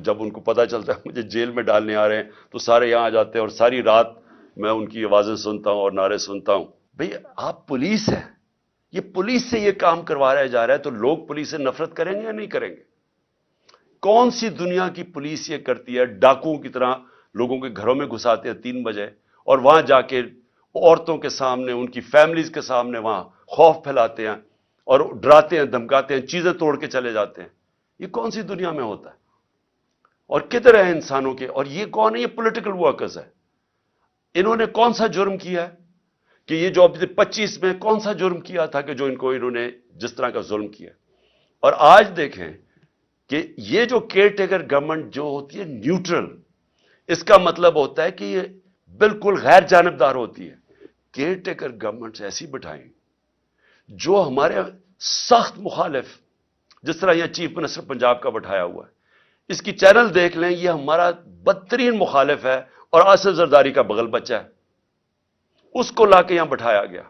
جب ان کو پتہ چلتا ہے مجھے جیل میں ڈالنے آ رہے ہیں تو سارے یہاں آ جاتے ہیں اور ساری رات میں ان کی آوازیں سنتا ہوں اور نعرے سنتا ہوں. بھئی آپ پولیس ہیں, یہ پولیس سے یہ کام کروایا جا رہا ہے, تو لوگ پولیس سے نفرت کریں گے یا نہیں کریں گے؟ کون سی دنیا کی پولیس یہ کرتی ہے؟ ڈاکوؤں کی طرح لوگوں کے گھروں میں گھساتے ہیں 3 بجے اور وہاں جا کے عورتوں کے سامنے, ان کی فیملیز کے سامنے وہاں خوف پھیلاتے ہیں اور ڈراتے ہیں, دھمکاتے ہیں, چیزیں توڑ کے چلے جاتے ہیں. یہ کون سی دنیا میں ہوتا ہے؟ اور کدھر ہے انسانوں کے؟ اور یہ کون ہے؟ یہ پولیٹیکل ورکرز ہے. انہوں نے کون سا جرم کیا ہے کہ یہ جو اب 25 میں کون سا جرم کیا تھا کہ جو انہوں نے جس طرح کا ظلم کیا؟ اور آج دیکھیں کہ یہ جو کیئر ٹیکر گورنمنٹ جو ہوتی ہے نیوٹرل, اس کا مطلب ہوتا ہے کہ یہ بالکل غیر جانبدار ہوتی ہے. کیئر ٹیکر گورنمنٹ ایسی بٹھائیں جو ہمارے سخت مخالف, جس طرح یہ چیف منسٹر پنجاب کا بٹھایا ہوا ہے, اس کی چینل دیکھ لیں, یہ ہمارا بدترین مخالف ہے اور آصف زرداری کا بغل بچہ ہے. اس کو لا کے یہاں بٹھایا گیا,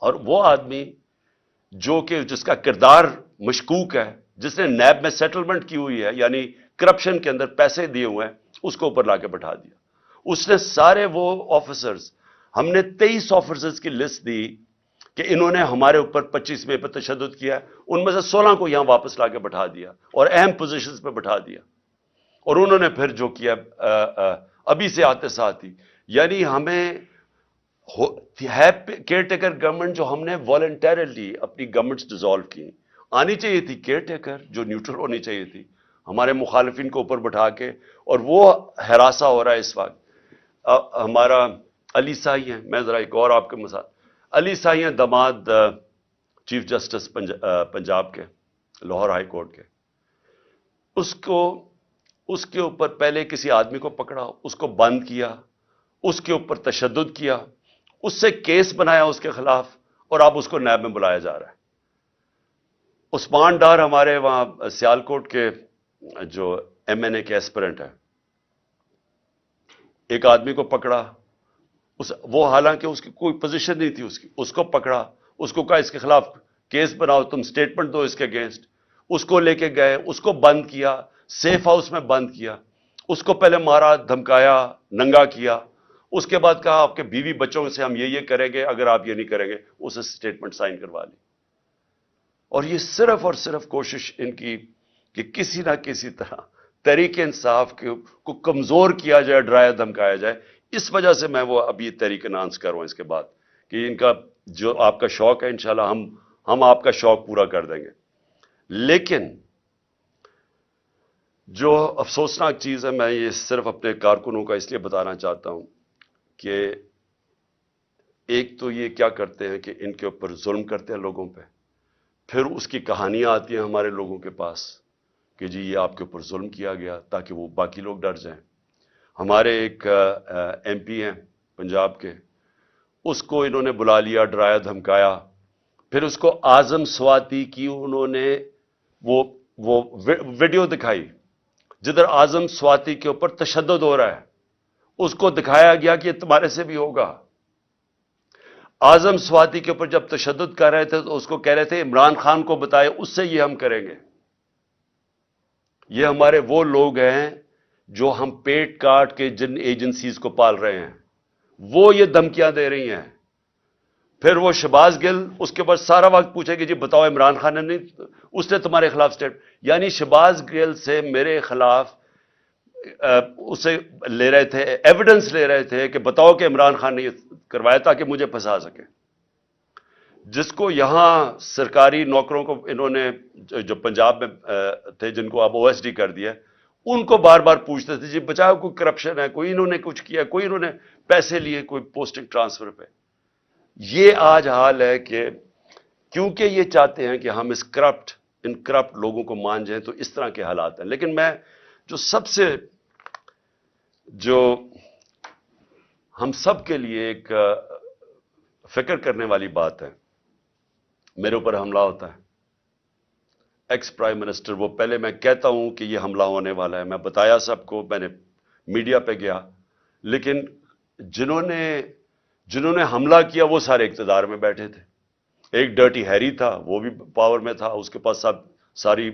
اور وہ آدمی جو کہ جس کا کردار مشکوک ہے, جس نے نیب میں سیٹلمنٹ کی ہوئی ہے, یعنی کرپشن کے اندر پیسے دیے ہوئے ہیں, اس کو اوپر لا کے بٹھا دیا. اس نے سارے وہ آفیسرز, ہم نے 23 آفیسرز کی لسٹ دی کہ انہوں نے ہمارے اوپر 25 میں پر تشدد کیا, ان میں سے 16 کو یہاں واپس لا کے بٹھا دیا اور اہم پوزیشنز پہ بٹھا دیا. اور انہوں نے پھر جو کیا ابھی سے آتے ساتھ ہی, یعنی ہمیں ہے کیئر ٹیکر گورنمنٹ جو ہم نے والنٹیرلی اپنی گورنمنٹس ڈیزالو کی. آنی چاہیے تھی کیئر ٹیکر جو نیوٹرل ہونی چاہیے تھی, ہمارے مخالفین کو اوپر بٹھا کے, اور وہ ہراساں ہو رہا ہے اس وقت. ہمارا علی سائی ہیں, میں ذرا ایک اور آپ کے مثال, علی سائی ہیں داماد چیف جسٹس پنجاب کے, لاہور ہائی کورٹ کے. اس کے اوپر پہلے کسی آدمی کو پکڑا, اس کو بند کیا, اس کے اوپر تشدد کیا, اس سے کیس بنایا اس کے خلاف, اور اب اس کو نیب میں بلایا جا رہا ہے. عثمان ڈار ہمارے وہاں سیالکوٹ کے جو ایم این اے کے ایسپرنٹ ہیں, ایک آدمی کو پکڑا, وہ حالانکہ اس کی کوئی پوزیشن نہیں تھی اس کو پکڑا, اس کو کہا اس کے خلاف کیس بناؤ, تم سٹیٹمنٹ دو اس کے اگینسٹ. اس کو لے کے گئے, اس کو بند کیا, سیف ہاؤس میں بند کیا, اس کو پہلے مارا, دھمکایا, ننگا کیا, اس کے بعد کہا آپ کے بیوی بچوں سے ہم یہ کریں گے اگر آپ یہ نہیں کریں گے. اسے سٹیٹمنٹ سائن کروا لی. اور یہ صرف اور صرف کوشش ان کی کہ کسی نہ کسی طرح تحریک انصاف کو کمزور کیا جائے, ڈرایا دھمکایا جائے. اس وجہ سے میں وہ ابھی تحریک انانس کر رہا ہوں اس کے بعد کہ ان کا جو آپ کا شوق ہے انشاءاللہ ہم آپ کا شوق پورا کر دیں گے. لیکن جو افسوسناک چیز ہے, میں یہ صرف اپنے کارکنوں کا اس لیے بتانا چاہتا ہوں کہ ایک تو یہ کیا کرتے ہیں کہ ان کے اوپر ظلم کرتے ہیں لوگوں پہ, پھر اس کی کہانیاں آتی ہیں ہمارے لوگوں کے پاس کہ جی یہ آپ کے اوپر ظلم کیا گیا تاکہ وہ باقی لوگ ڈر جائیں. ہمارے ایک ایم پی ہیں پنجاب کے, اس کو انہوں نے بلا لیا, ڈرایا دھمکایا, پھر اس کو اعظم سواتی کی انہوں نے وہ ویڈیو دکھائی جدھر اعظم سواتی کے اوپر تشدد ہو رہا ہے. اس کو دکھایا گیا کہ یہ تمہارے سے بھی ہوگا. اعظم سواتی کے اوپر جب تشدد کر رہے تھے تو اس کو کہہ رہے تھے عمران خان کو بتائے, اس سے یہ ہم کریں گے. یہ ہمارے وہ لوگ ہیں جو ہم پیٹ کاٹ کے جن ایجنسیز کو پال رہے ہیں, وہ یہ دھمکیاں دے رہی ہیں. پھر وہ شہباز گل اس کے بعد سارا وقت پوچھے کہ جی بتاؤ عمران خان نے نہیں, اس نے تمہارے خلاف سٹیپ, یعنی شہباز گل سے میرے خلاف اسے لے رہے تھے, ایویڈنس لے رہے تھے کہ بتاؤ کہ عمران خان نے یہ کروایا تاکہ مجھے پھنسا سکے. جس کو یہاں سرکاری نوکروں کو انہوں نے جو پنجاب میں تھے جن کو اب او ایس ڈی کر دیا, ان کو بار بار پوچھتے تھے جی بچاؤ کوئی کرپشن ہے, کوئی انہوں نے کچھ کیا, کوئی انہوں نے پیسے لیے کوئی پوسٹنگ ٹرانسفر پہ. یہ آج حال ہے کہ کیونکہ یہ چاہتے ہیں کہ ہم ان کرپٹ لوگوں کو مان جائیں, تو اس طرح کے حالات ہیں. لیکن میں جو سب سے جو ہم سب کے لیے ایک فکر کرنے والی بات ہے, میرے اوپر حملہ ہوتا ہے, ایکس پرائم منسٹر, وہ پہلے میں کہتا ہوں کہ یہ حملہ ہونے والا ہے, میں بتایا سب کو, میں نے میڈیا پہ گیا, لیکن جنہوں نے حملہ کیا وہ سارے اقتدار میں بیٹھے تھے. ایک ڈرٹی ہیری تھا, وہ بھی پاور میں تھا, اس کے پاس ساری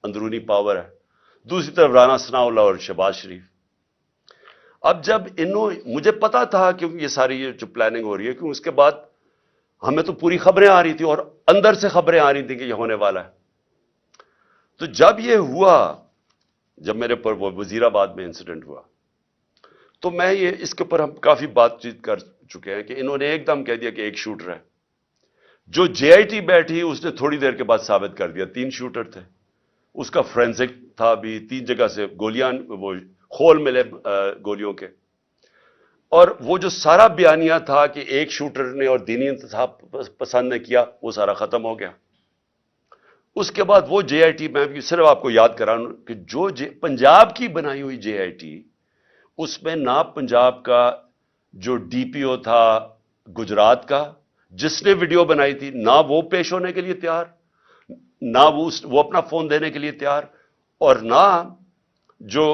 اندرونی پاور ہے. دوسری طرف رانا ثناء اللہ اور شہباز شریف. اب جب مجھے پتا تھا کہ یہ ساری جو پلاننگ ہو رہی ہے، کیوں اس کے بعد ہمیں تو پوری خبریں آ رہی تھی اور اندر سے خبریں آ رہی تھیں کہ یہ ہونے والا ہے. تو جب یہ ہوا، جب میرے پر وہ وزیر آباد میں انسیڈنٹ ہوا، تو میں اس کے اوپر ہم کافی بات چیت کر چکے ہیں کہ انہوں نے ایک دم کہہ دیا کہ ایک شوٹر ہے. جو جے آئی ٹی بیٹھی اس نے تھوڑی دیر کے بعد ثابت کر دیا 3 شوٹر تھے. اس کا فرینزک تھا بھی، 3 جگہ سے گولیاں، وہ خول ملے گولیوں کے. اور وہ جو سارا بیانیہ تھا کہ ایک شوٹر نے اور دینی انتخاب پسند نے کیا، وہ سارا ختم ہو گیا. اس کے بعد وہ جے آئی ٹی، میں بھی صرف آپ کو یاد کراؤں کہ جو پنجاب کی بنائی ہوئی جے آئی ٹی، اس میں نہ پنجاب کا جو ڈی پی او تھا گجرات کا، جس نے ویڈیو بنائی تھی، نہ وہ پیش ہونے کے لیے تیار، نہ وہ اپنا فون دینے کے لیے تیار، اور نہ جو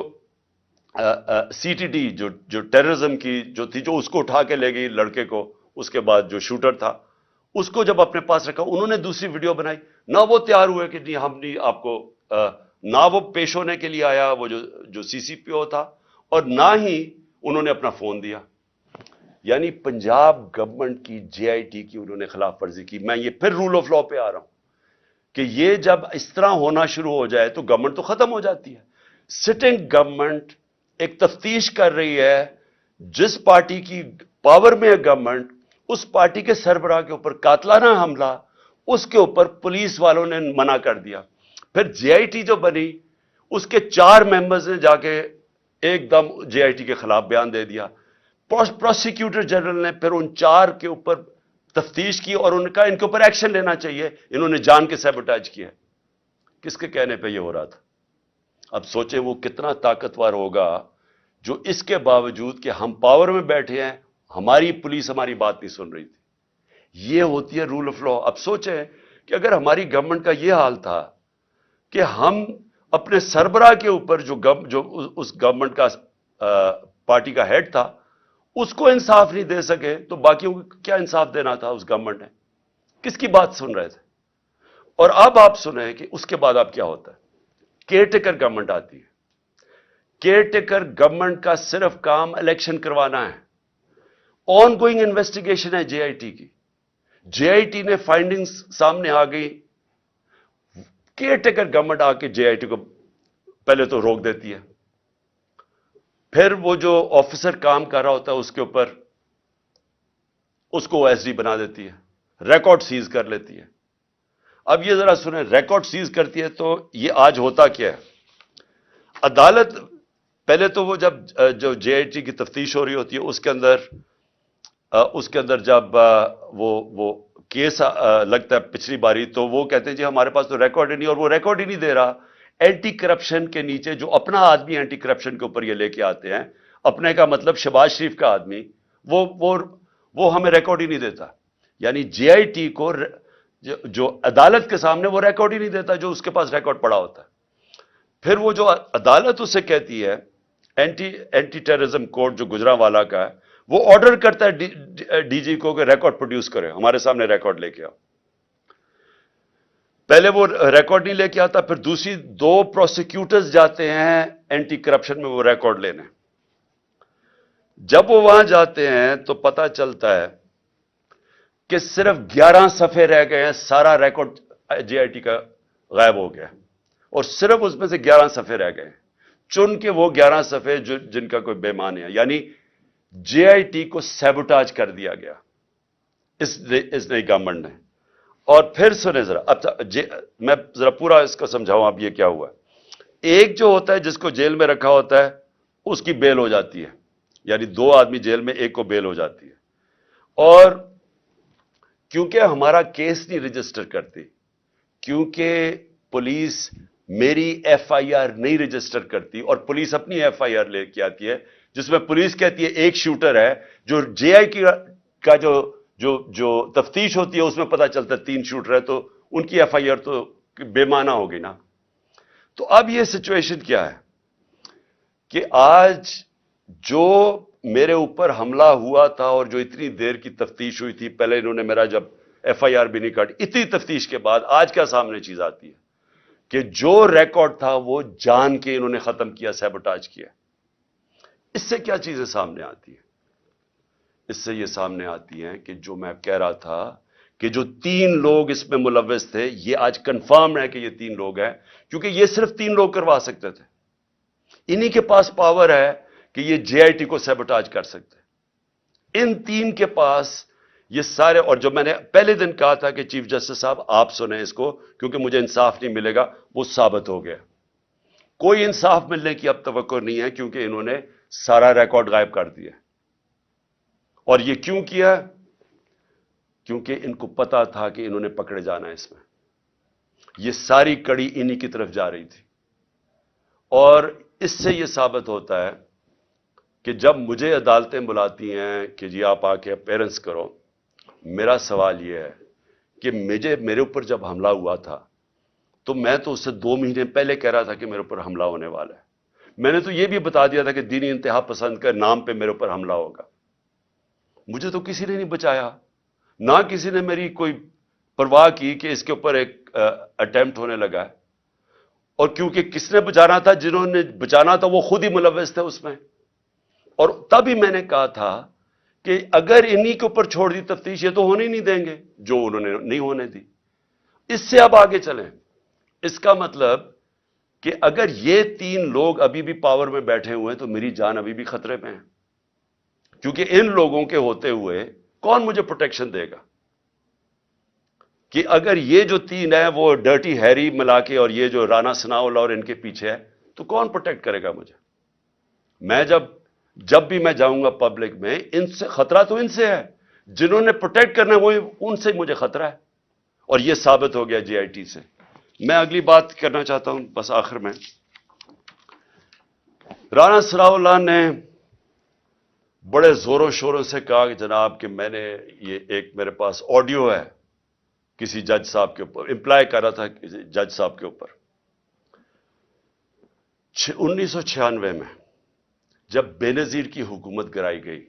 سی ٹی ڈی جو ٹیررزم کی جو تھی، جو اس کو اٹھا کے لے گئی لڑکے کو، اس کے بعد جو شوٹر تھا اس کو جب اپنے پاس رکھا، انہوں نے دوسری ویڈیو بنائی، نہ وہ تیار ہوئے کہ نہیں ہم نہیں آپ کو، نہ وہ پیش ہونے کے لیے آیا وہ جو سی سی پی او تھا، اور نہ ہی انہوں نے اپنا فون دیا. یعنی پنجاب گورنمنٹ کی جے آئی ٹی کی انہوں نے خلاف ورزی کی. میں یہ پھر رول آف لا پہ آ رہا ہوں کہ یہ جب اس طرح ہونا شروع ہو جائے تو گورنمنٹ تو ختم ہو جاتی ہے. سٹنگ گورنمنٹ ایک تفتیش کر رہی ہے، جس پارٹی کی پاور میں ہے گورنمنٹ، اس پارٹی کے سربراہ کے اوپر قاتلانہ حملہ، اس کے اوپر پولیس والوں نے منع کر دیا. پھر جے آئی ٹی جو بنی، اس کے 4 ممبرز نے جا کے ایک دم جے آئی ٹی کے خلاف بیان دے دیا. پروسیکیوٹر جنرل نے پھر ان 4 کے اوپر تفتیش کی اور ان کا ان کے اوپر ایکشن لینا چاہیے، انہوں نے جان کے سیبوٹیج کیا. کس کے کہنے پہ یہ ہو رہا تھا؟ اب سوچیں وہ کتنا طاقتور ہوگا جو اس کے باوجود کہ ہم پاور میں بیٹھے ہیں، ہماری پولیس ہماری بات نہیں سن رہی تھی. یہ ہوتی ہے رول آف لا. اب سوچیں کہ اگر ہماری گورنمنٹ کا یہ حال تھا کہ ہم اپنے سربراہ کے اوپر جو اس گورنمنٹ کا پارٹی کا ہیڈ تھا، اس کو انصاف نہیں دے سکے، تو باقیوں کو کیا انصاف دینا تھا اس گورنمنٹ نے؟ کس کی بات سن رہے تھے؟ اور اب آپ سنیں کہ اس کے بعد اب کیا ہوتا ہے. کیئر ٹیکر گورنمنٹ آتی ہے. کیئر ٹیکر گورنمنٹ کا صرف کام الیکشن کروانا ہے. آن گوئنگ انویسٹیگیشن ہے جے آئی ٹی کی. جے آئی ٹی نے فائنڈنگز سامنے آ گئی، کیئر ٹیکر گورنمنٹ آ کے جے آئی ٹی کو پہلے تو روک دیتی ہے، پھر وہ جو آفیسر کام کر رہا ہوتا ہے اس کے اوپر اس کو ایس ڈی بنا دیتی ہے، ریکارڈ سیز کر لیتی ہے. اب یہ ذرا سنیں، ریکارڈ سیز کرتی ہے تو یہ آج ہوتا کیا ہے؟ عدالت پہلے تو وہ جو جے آئی ٹی کی تفتیش ہو رہی ہوتی ہے، اس کے اندر جب وہ کیس لگتا ہے پچھلی باری، تو وہ کہتے ہیں جی ہمارے پاس تو ریکارڈ ہی نہیں، اور وہ ریکارڈ ہی نہیں دے رہا. اینٹی کرپشن کے نیچے جو اپنا آدمی اینٹی کرپشن کے اوپر یہ لے کے آتے ہیں، اپنے کا مطلب شہباز شریف کا آدمی، وہ ہمیں ریکارڈ ہی نہیں دیتا. یعنی جے آئی ٹی کو جو عدالت کے سامنے وہ ریکارڈ ہی نہیں دیتا جو اس کے پاس ریکارڈ پڑا ہوتا ہے. پھر وہ جو عدالت اسے کہتی ہے، اینٹی ٹیررزم کورٹ جو گجرانوالا کا ہے، وہ آرڈر کرتا ہے ڈی جی کو کہ ریکارڈ پروڈیوس کرے، ہمارے سامنے ریکارڈ لے کے آؤ. پہلے وہ ریکارڈ نہیں لے کے آتا، پھر دوسری 2 پروسیکیوٹرز جاتے ہیں اینٹی کرپشن میں وہ ریکارڈ لینے. جب وہ وہاں جاتے ہیں تو پتہ چلتا ہے کہ صرف 11 صفحے رہ گئے ہیں، سارا ریکارڈ جے آئی ٹی کا غائب ہو گیا، اور صرف اس میں سے 11 صفحے رہ گئے، چن کے وہ 11 صفحے جن کا کوئی بے معنی ہے. یعنی جے آئی ٹی کو سیبوٹاج کر دیا گیا اس نئی گورنمنٹ نے. اور پھر سنیں ذرا، اب میں ذرا پورا اس کا سمجھاؤں اب یہ کیا ہوا ہے. ایک جو ہوتا ہے جس کو جیل میں رکھا ہوتا ہے، اس کی بیل ہو جاتی ہے، یعنی 2 آدمی جیل میں، ایک کو بیل ہو جاتی ہے. اور کیونکہ ہمارا کیس نہیں رجسٹر کرتی، کیونکہ پولیس میری ایف آئی آر نہیں رجسٹر کرتی، اور پولیس اپنی ایف آئی آر لے کے آتی ہے جس میں پولیس کہتی ہے ایک شوٹر ہے، جو جے آئی کا جو تفتیش ہوتی ہے اس میں پتہ چلتا ہے 3 شوٹر ہے، تو ان کی ایف آئی آر تو بے معنی ہوگی نا. تو اب یہ سچویشن کیا ہے کہ آج جو میرے اوپر حملہ ہوا تھا اور جو اتنی دیر کی تفتیش ہوئی تھی، پہلے انہوں نے میرا جب ایف آئی آر بھی نہیں کاٹی، اتنی تفتیش کے بعد آج کیا سامنے چیز آتی ہے کہ جو ریکارڈ تھا وہ جان کے انہوں نے ختم کیا, سیبوٹاج کیا. اس سے کیا چیزیں سامنے آتی ہیں؟ اس سے یہ سامنے آتی ہیں کہ جو میں کہہ رہا تھا کہ جو 3 لوگ اس میں ملوث تھے, یہ آج کنفرم ہے کہ یہ 3 لوگ ہیں, کیونکہ یہ صرف 3 لوگ کروا سکتے تھے. انہی کے پاس پاور ہے کہ یہ جے آئی ٹی کو سیبوٹاج کر سکتے. ان 3 کے پاس یہ سارے, اور جو میں نے پہلے دن کہا تھا کہ چیف جسٹس صاحب آپ سنیں اس کو کیونکہ مجھے انصاف نہیں ملے گا, وہ ثابت ہو گیا. کوئی انصاف ملنے کی اب توقع نہیں ہے کیونکہ انہوں نے سارا ریکارڈ غائب کر دیا. اور یہ کیوں کیا؟ کیونکہ ان کو پتا تھا کہ انہوں نے پکڑے جانا ہے اس میں. یہ ساری کڑی انہی کی طرف جا رہی تھی. اور اس سے یہ ثابت ہوتا ہے کہ جب مجھے عدالتیں بلاتی ہیں کہ جی آپ آ کے اپیرنس کرو, میرا سوال یہ ہے کہ میرے اوپر جب حملہ ہوا تھا تو میں تو اس سے 2 مہینے پہلے کہہ رہا تھا کہ میرے اوپر حملہ ہونے والا ہے. میں نے تو یہ بھی بتا دیا تھا کہ دینی انتہا پسند کے نام پہ میرے اوپر حملہ ہوگا. مجھے تو کسی نے نہیں بچایا, نہ کسی نے میری کوئی پرواہ کی کہ اس کے اوپر ایک اٹیمپٹ ہونے لگا ہے. اور کیونکہ کس نے بچانا تھا, جنہوں نے بچانا تھا وہ خود ہی ملوث تھے اس میں. اور تب ہی میں نے کہا تھا کہ اگر انہی کے اوپر چھوڑ دی تفتیش, یہ تو ہونے ہی نہیں دیں گے جو انہوں نے نہیں ہونے دی. اس سے اب آگے چلیں. اس کا مطلب کہ اگر یہ 3 لوگ ابھی بھی پاور میں بیٹھے ہوئے ہیں تو میری جان ابھی بھی خطرے میں ہے, کیونکہ ان لوگوں کے ہوتے ہوئے کون مجھے پروٹیکشن دے گا؟ کہ اگر یہ جو 3 ہیں وہ ڈرٹی ہیری ملا کے اور یہ جو رانا ثناءاللہ اور ان کے پیچھے ہے تو کون پروٹیکٹ کرے گا مجھے؟ میں جب بھی میں جاؤں گا پبلک میں, ان سے خطرہ تو ان سے ہے, جنہوں نے پروٹیکٹ کرنا ہے وہ ان سے مجھے خطرہ ہے. اور یہ ثابت ہو گیا جے آئی ٹی سے. میں اگلی بات کرنا چاہتا ہوں بس آخر میں. رانا ثناءاللہ نے بڑے زوروں شوروں سے کہا کہ جناب کہ میں نے یہ ایک میرے پاس آڈیو ہے کسی جج صاحب کے اوپر, امپلائی کر رہا تھا کسی جج صاحب کے اوپر. 1996 میں جب بے نظیر کی حکومت گرائی گئی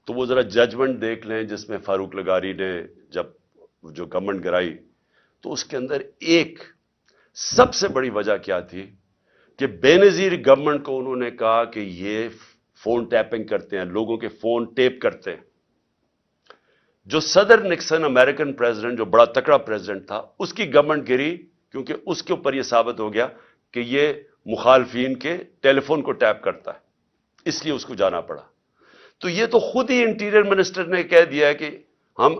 تو وہ ذرا ججمنٹ دیکھ لیں جس میں فاروق لغاری نے جب جو گورنمنٹ گرائی تو اس کے اندر ایک سب سے بڑی وجہ کیا تھی کہ بے نظیر گورنمنٹ کو انہوں نے کہا کہ یہ فون ٹیپنگ کرتے ہیں, لوگوں کے فون ٹیپ کرتے ہیں. جو صدر نکسن امریکن پریزیڈنٹ, جو بڑا تکڑا پریزیڈنٹ تھا, اس کی گورنمنٹ گری کیونکہ اس کے اوپر یہ ثابت ہو گیا کہ یہ مخالفین کے ٹیلی فون کو ٹیپ کرتا ہے, اس لیے اس کو جانا پڑا. تو یہ تو خود ہی انٹیریئر منسٹر نے کہہ دیا ہے کہ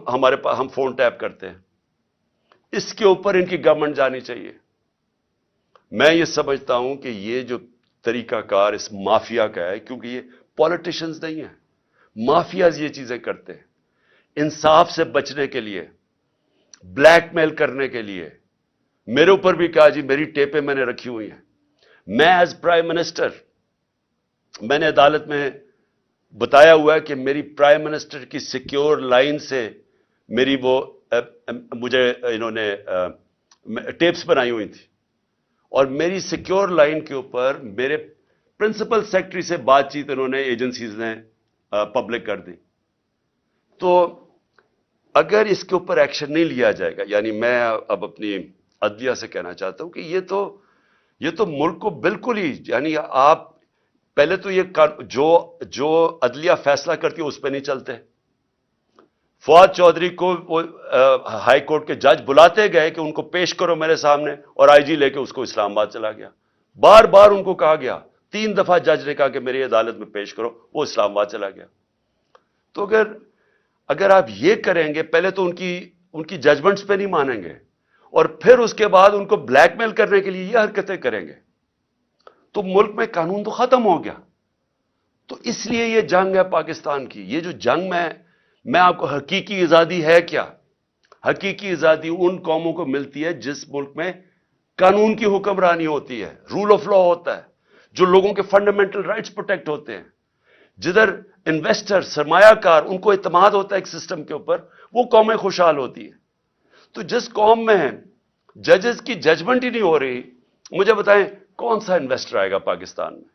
ہمارے پاس ہم فون ٹیپ کرتے ہیں. اس کے اوپر ان کی گورنمنٹ جانی چاہیے. میں یہ سمجھتا ہوں کہ یہ جو طریقہ کار اس مافیا کا ہے, کیونکہ یہ پولیٹیشنز نہیں ہیں, مافیاز یہ چیزیں کرتے ہیں انصاف سے بچنے کے لیے, بلیک میل کرنے کے لیے. میرے اوپر بھی کہا جی میری ٹیپیں میں نے رکھی ہوئی ہیں. میں ایز پرائم منسٹر, میں نے عدالت میں بتایا ہوا ہے کہ میری پرائم منسٹر کی سیکیور لائن سے میری وہ مجھے انہوں نے ٹیپس بنائی ہوئی تھی, اور میری سیکیور لائن کے اوپر میرے پرنسپل سیکرٹری سے بات چیت انہوں نے ایجنسیز نے پبلک کر دی. تو اگر اس کے اوپر ایکشن نہیں لیا جائے گا, یعنی میں اب اپنی عدلیہ سے کہنا چاہتا ہوں کہ یہ تو ملک کو بالکل ہی, یعنی آپ پہلے تو یہ جو عدلیہ فیصلہ کرتی ہے اس پہ نہیں چلتے. فواد چودھری کو ہائی کورٹ کے جج بلاتے گئے کہ ان کو پیش کرو میرے سامنے, اور آئی جی لے کے اس کو اسلام آباد چلا گیا. بار بار ان کو کہا گیا, 3 دفعہ جج نے کہا کہ میری عدالت میں پیش کرو, وہ اسلام آباد چلا گیا. تو اگر آپ یہ کریں گے, پہلے تو ان کی ججمنٹس پہ نہیں مانیں گے, اور پھر اس کے بعد ان کو بلیک میل کرنے کے لیے یہ حرکتیں کریں گے, تو ملک میں قانون تو ختم ہو گیا. تو اس لیے یہ جنگ ہے پاکستان کی. یہ جو جنگ میں آپ کو, حقیقی آزادی ہے کیا؟ حقیقی آزادی ان قوموں کو ملتی ہے جس ملک میں قانون کی حکمرانی ہوتی ہے, رول آف لا ہوتا ہے, جو لوگوں کے فنڈامنٹل رائٹس پروٹیکٹ ہوتے ہیں, جدھر انویسٹر, سرمایہ کار, ان کو اعتماد ہوتا ہے ایک سسٹم کے اوپر, وہ قومیں خوشحال ہوتی ہیں. تو جس قوم میں ججز کی ججمنٹ ہی نہیں ہو رہی, مجھے بتائیں کون سا انویسٹر آئے گا پاکستان میں؟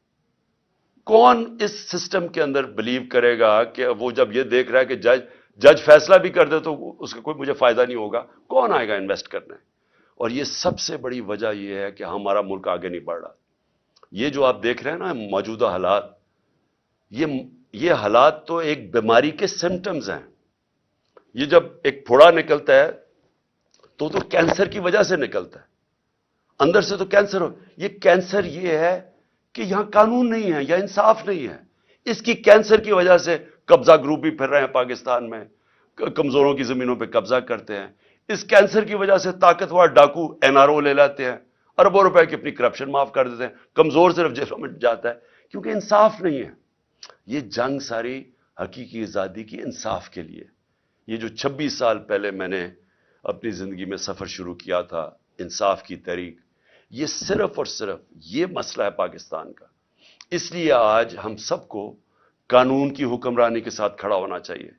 کون اس سسٹم کے اندر بلیو کرے گا کہ وہ جب یہ دیکھ رہا ہے کہ جج فیصلہ بھی کر دے تو اس کا کوئی مجھے فائدہ نہیں ہوگا, کون آئے گا انویسٹ کرنے؟ اور یہ سب سے بڑی وجہ یہ ہے کہ ہمارا ملک آگے نہیں بڑھ رہا. یہ جو آپ دیکھ رہے ہیں نا موجودہ حالات، یہ حالات تو ایک بیماری کے سمٹمز ہیں. یہ جب ایک پھوڑا نکلتا ہے تو کینسر کی وجہ سے نکلتا ہے، اندر سے تو کینسر ہو. یہ کینسر یہ ہے کہ یہاں قانون نہیں ہے یا انصاف نہیں ہے. اس کی کینسر کی وجہ سے قبضہ گروپ بھی پھر رہے ہیں پاکستان میں، کمزوروں کی زمینوں پہ قبضہ کرتے ہیں. اس کینسر کی وجہ سے طاقتور ڈاکو NRO لے لاتے ہیں، اربوں روپے کی اپنی کرپشن معاف کر دیتے ہیں. کمزور صرف جیلوں میں جاتا ہے کیونکہ انصاف نہیں ہے. یہ جنگ ساری حقیقی آزادی کی انصاف کے لیے. یہ جو 26 سال پہلے میں نے اپنی زندگی میں سفر شروع کیا تھا، انصاف کی تحریک، یہ صرف اور صرف یہ مسئلہ ہے پاکستان کا. اس لیے آج ہم سب کو قانون کی حکمرانی کے ساتھ کھڑا ہونا چاہیے.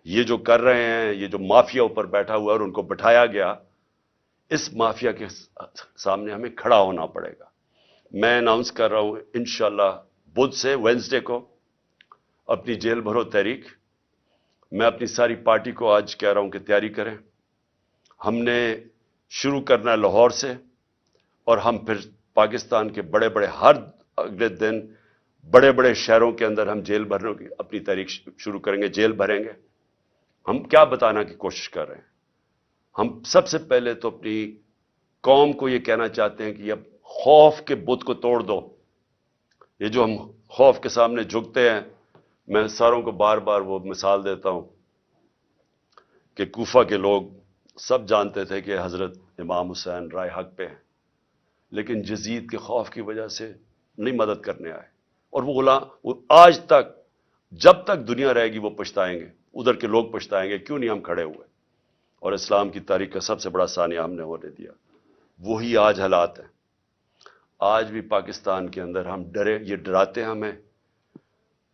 یہ جو کر رہے ہیں، یہ جو مافیا اوپر بیٹھا ہوا ہے اور ان کو بٹھایا گیا، اس مافیا کے سامنے ہمیں کھڑا ہونا پڑے گا. میں اناؤنس کر رہا ہوں انشاءاللہ بدھ سے وینسڈے کو اپنی جیل بھرو تحریک. میں اپنی ساری پارٹی کو آج کہہ رہا ہوں کہ تیاری کریں. ہم نے شروع کرنا ہے لاہور سے، اور ہم پھر پاکستان کے بڑے بڑے ہر اگلے دن بڑے بڑے شہروں کے اندر ہم جیل بھرنے کی اپنی تحریک شروع کریں گے، جیل بھریں گے. ہم کیا بتانا کی کوشش کر رہے ہیں؟ ہم سب سے پہلے تو اپنی قوم کو یہ کہنا چاہتے ہیں کہ اب خوف کے بت کو توڑ دو. یہ جو ہم خوف کے سامنے جھکتے ہیں، میں ساروں کو بار بار وہ مثال دیتا ہوں کہ کوفہ کے لوگ سب جانتے تھے کہ حضرت امام حسین رائے حق پہ ہیں، لیکن یزید کے خوف کی وجہ سے نہیں مدد کرنے آئے. اور وہ غلام آج تک، جب تک دنیا رہے گی وہ پچھتائیں گے، ادھر کے لوگ پچھتائیں گے کیوں نہیں ہم کھڑے ہوئے. اور اسلام کی تاریخ کا سب سے بڑا سانیہ ہم نے ہونے دیا. وہی آج حالات ہیں. آج بھی پاکستان کے اندر ہم ڈرے، یہ ڈراتے ہیں ہمیں،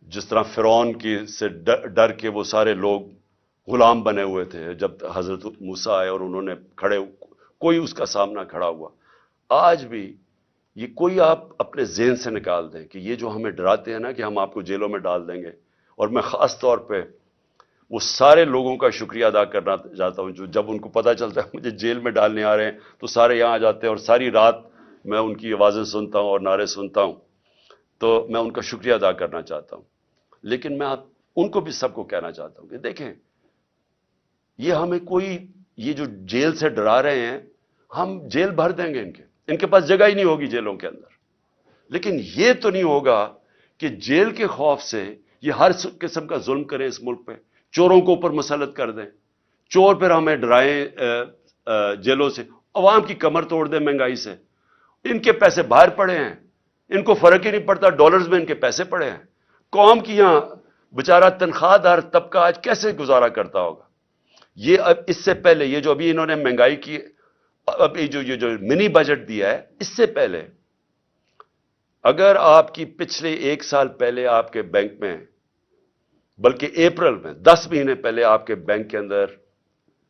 جس طرح فرعون کی سے ڈر کے وہ سارے لوگ غلام بنے ہوئے تھے جب حضرت موسیٰ آئے اور انہوں نے کوئی اس کا سامنا کھڑا ہوا. آج بھی یہ کوئی آپ اپنے ذہن سے نکال دیں کہ یہ جو ہمیں ڈراتے ہیں نا کہ ہم آپ کو جیلوں میں ڈال دیں گے. اور میں خاص طور پہ وہ سارے لوگوں کا شکریہ ادا کرنا چاہتا ہوں جو جب ان کو پتہ چلتا ہے مجھے جیل میں ڈالنے آ رہے ہیں تو سارے یہاں آ جاتے ہیں اور ساری رات میں ان کی آوازیں سنتا ہوں اور نعرے سنتا ہوں. تو میں ان کا شکریہ ادا کرنا چاہتا ہوں. لیکن میں ان کو بھی سب کو کہنا چاہتا ہوں کہ دیکھیں، یہ ہمیں کوئی، یہ جو جیل سے ڈرا رہے ہیں، ہم جیل بھر دیں گے. ان کے پاس جگہ ہی نہیں ہوگی جیلوں کے اندر. لیکن یہ تو نہیں ہوگا کہ جیل کے خوف سے یہ ہر قسم کا ظلم کریں اس ملک پہ، چوروں کو اوپر مسلط کر دیں، چور پھر ہمیں ڈرائیں جیلوں سے، عوام کی کمر توڑ دیں مہنگائی سے. ان کے پیسے باہر پڑے ہیں، ان کو فرق ہی نہیں پڑتا، ڈالرز میں ان کے پیسے پڑے ہیں. قوم کی یہاں بیچارہ تنخواہ دار طبقہ آج کیسے گزارا کرتا ہوگا؟ یہ اب اس سے پہلے یہ جو ابھی انہوں نے مہنگائی کی، اب یہ جو منی بجٹ دیا ہے، اس سے پہلے اگر آپ کی پچھلے 1 سال پہلے آپ کے بینک میں، بلکہ اپریل میں 10 مہینے پہلے آپ کے بینک کے اندر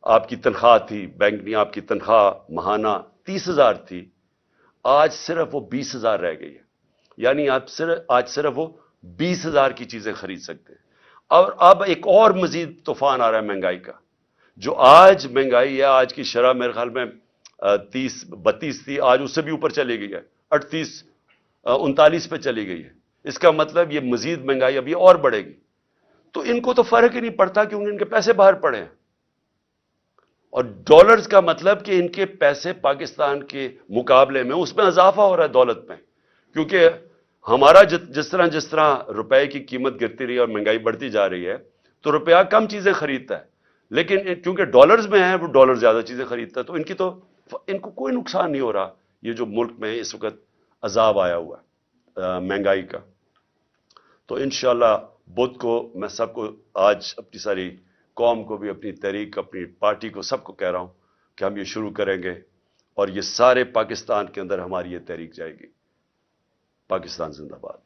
آپ کی تنخواہ تھی، بینک نہیں، آپ کی تنخواہ ماہانہ 30,000 تھی، آج صرف وہ 20,000 رہ گئی ہے. یعنی آج صرف وہ 20,000 کی چیزیں خرید سکتے ہیں. اور اب ایک اور مزید طوفان آ رہا ہے مہنگائی کا. جو آج مہنگائی ہے، آج کی شرح میرے خیال میں 30-32 تھی، آج اس سے بھی اوپر چلی گئی ہے، 38-39 پہ چلی گئی ہے. اس کا مطلب یہ مزید مہنگائی ابھی اور بڑھے گی. تو ان کو تو فرق ہی نہیں پڑتا کیونکہ ان کے پیسے باہر پڑے ہیں. اور ڈالرز کا مطلب کہ ان کے پیسے پاکستان کے مقابلے میں اس میں اضافہ ہو رہا ہے دولت میں. کیونکہ ہمارا جس طرح روپے کی قیمت گرتی رہی اور مہنگائی بڑھتی جا رہی ہے تو روپیہ کم چیزیں خریدتا ہے، لیکن کیونکہ ڈالرز میں ہے وہ ڈالر زیادہ چیزیں خریدتا ہے، تو ان کو کوئی نقصان نہیں ہو رہا. یہ جو ملک میں اس وقت عذاب آیا ہوا ہے مہنگائی کا. تو انشاءاللہ بدھ کو میں سب کو آج اپنی ساری قوم کو بھی، اپنی تحریک، اپنی پارٹی کو، سب کو کہہ رہا ہوں کہ ہم یہ شروع کریں گے اور یہ سارے پاکستان کے اندر ہماری یہ تحریک جائے گی. پاکستان زندہ باد.